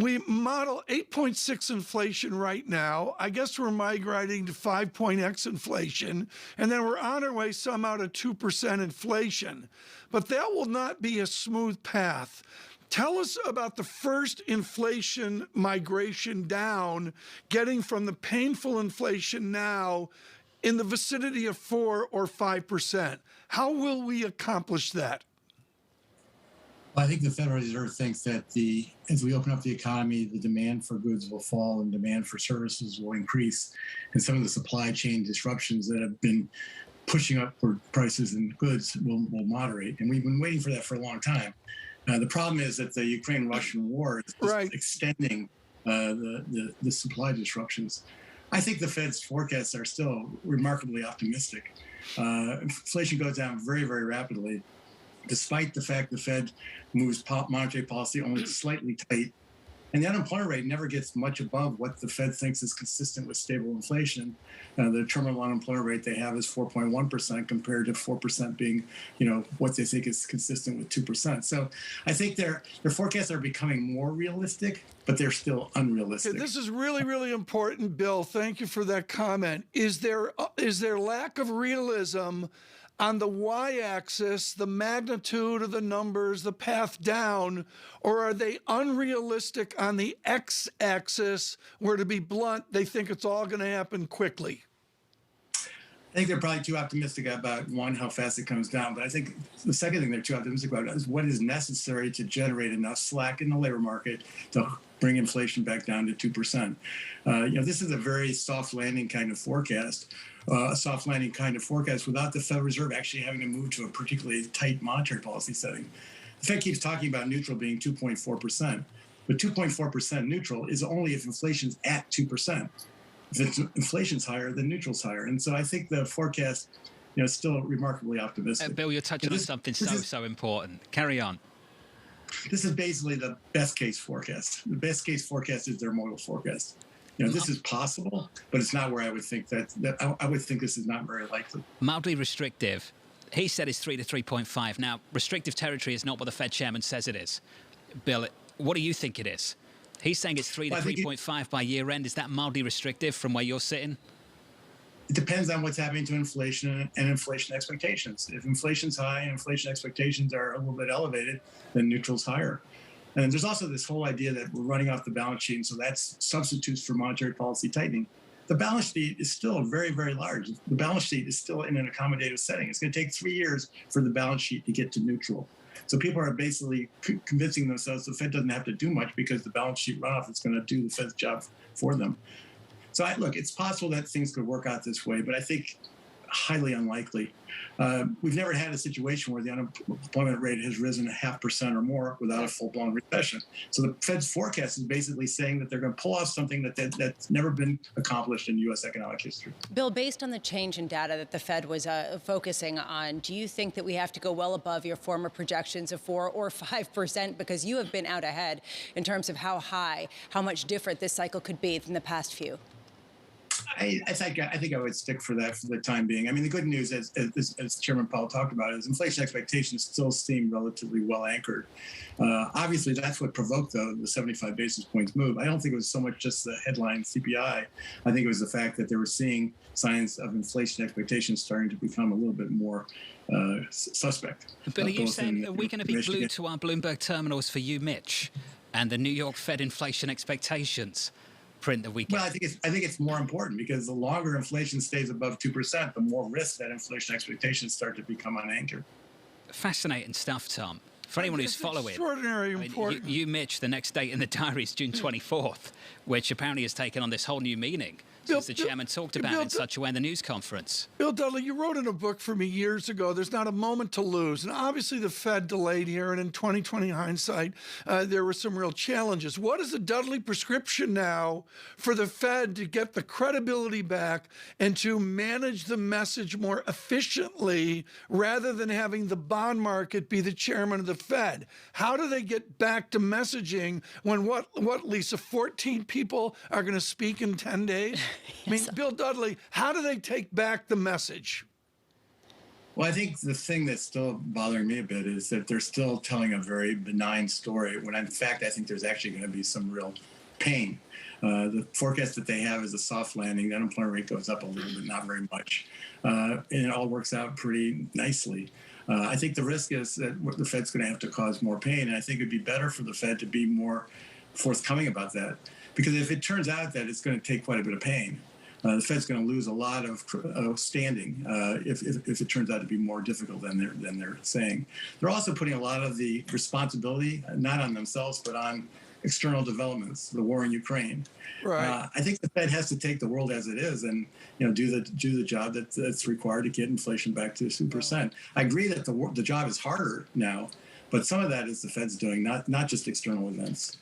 We model 8.6 inflation right now. I guess we're migrating to 5.x inflation, and then we're on our way somehow to 2% inflation. But that will not be a smooth path. Tell us about the first inflation migration down, getting from the painful inflation now in the vicinity of 4 or 5%. How will we accomplish that? Well, I think the Federal Reserve thinks that as we open up the economy, the demand for goods will fall and demand for services will increase. And some of the supply chain disruptions that have been pushing upward prices in goods will moderate. And we've been waiting for that for a long time. The problem is that the Ukraine-Russian war is extending the supply disruptions. I think the Fed's forecasts are still remarkably optimistic. Inflation goes down very, very rapidly, despite the fact the Fed moves monetary policy only slightly tight. And the unemployment rate never gets much above what the Fed thinks is consistent with stable inflation. The terminal unemployment rate they have is 4.1% compared to 4% being, what they think is consistent with 2%. So I think their forecasts are becoming more realistic, but they're still unrealistic. Okay, this is really, really important, Bill. Thank you for that comment. Is there lack of realism on the y-axis, the magnitude of the numbers, the path down, or are they unrealistic on the x-axis where, to be blunt, they think it's all going to happen quickly? I think they're probably too optimistic about, one, how fast it comes down. But I think the second thing they're too optimistic about is what is necessary to generate enough slack in the labor market to bring inflation back down to 2%. This is a very soft landing kind of forecast. A soft landing kind of forecast without the Federal Reserve actually having to move to a particularly tight monetary policy setting. The Fed keeps talking about neutral being 2.4%, but 2.4% neutral is only if inflation's at 2%. If inflation's higher, then neutral's higher. And so I think the forecast, is still remarkably optimistic. Bill, you're touching on something so important. Carry on. This is basically the best case forecast. The best case forecast is their model forecast. This is possible, but it's not where I would think that I would think this is not very likely. Mildly restrictive. He said it's 3 to 3.5. Now, restrictive territory is not what the Fed chairman says it is. Bill, what do you think it is? He's saying it's 3 to 3.5 by year end. Is that mildly restrictive from where you're sitting? It depends on what's happening to inflation and inflation expectations. If inflation's high and inflation expectations are a little bit elevated, then neutral's higher. And there's also this whole idea that we're running off the balance sheet, and so that's substitutes for monetary policy tightening. The balance sheet is still very, very large. The balance sheet is still in an accommodative setting. It's going to take 3 years for the balance sheet to get to neutral. So people are basically convincing themselves the Fed doesn't have to do much because the balance sheet runoff is going to do the Fed's job for them. So look, it's possible that things could work out this way, but I think highly unlikely. We've never had a situation where the unemployment rate has risen 0.5% or more without a full-blown recession. So the Fed's forecast is basically saying that they're going to pull off something that's never been accomplished in U.S. economic history. Bill, based on the change in data that the Fed was focusing on, do you think that we have to go well above your former projections of 4 or 5%? Because you have been out ahead in terms of how much different this cycle could be than the past few. I think I would stick for that for the time being. I mean, the good news, as Chairman Powell talked about, is inflation expectations still seem relatively well anchored. Obviously, that's what provoked the 75 basis points move. I don't think it was so much just the headline CPI. I think it was the fact that they were seeing signs of inflation expectations starting to become a little bit more suspect. But are you saying are we going to be glued to our Bloomberg terminals for you, Mitch, and the New York Fed inflation expectations print that we get? Well, I think it's more important because the longer inflation stays above 2%, the more risk that inflation expectations start to become unanchored. Fascinating stuff, Tom. For anyone who's following, extraordinary important. You, Mitch, the next date in the diary is June 24th, which apparently has taken on this whole new meaning since the chairman talked about it in such a way in the news conference. Bill Dudley, you wrote in a book for me years ago, there's not a moment to lose. And obviously the Fed delayed here, and in 2020 hindsight, there were some real challenges. What is the Dudley prescription now for the Fed to get the credibility back and to manage the message more efficiently rather than having the bond market be the chairman of the Fed? How do they get back to messaging when what Lisa, 14 people are going to speak in 10 days? I mean, Bill Dudley, how do they take back the message? Well, I think the thing that's still bothering me a bit is that they're still telling a very benign story, when in fact, I think there's actually going to be some real pain. The forecast that they have is a soft landing. The unemployment rate goes up a little bit, not very much. And it all works out pretty nicely. I think the risk is that the Fed's going to have to cause more pain. And I think it'd be better for the Fed to be more forthcoming about that. Because if it turns out that it's going to take quite a bit of pain, the Fed's going to lose a lot of standing if it turns out to be more difficult than they're saying. They're also putting a lot of the responsibility not on themselves but on external developments, the war in Ukraine. Right. I think the Fed has to take the world as it is and do the job that's required to get inflation back to 2%. I agree that the job is harder now, but some of that is the Fed's doing, not just external events.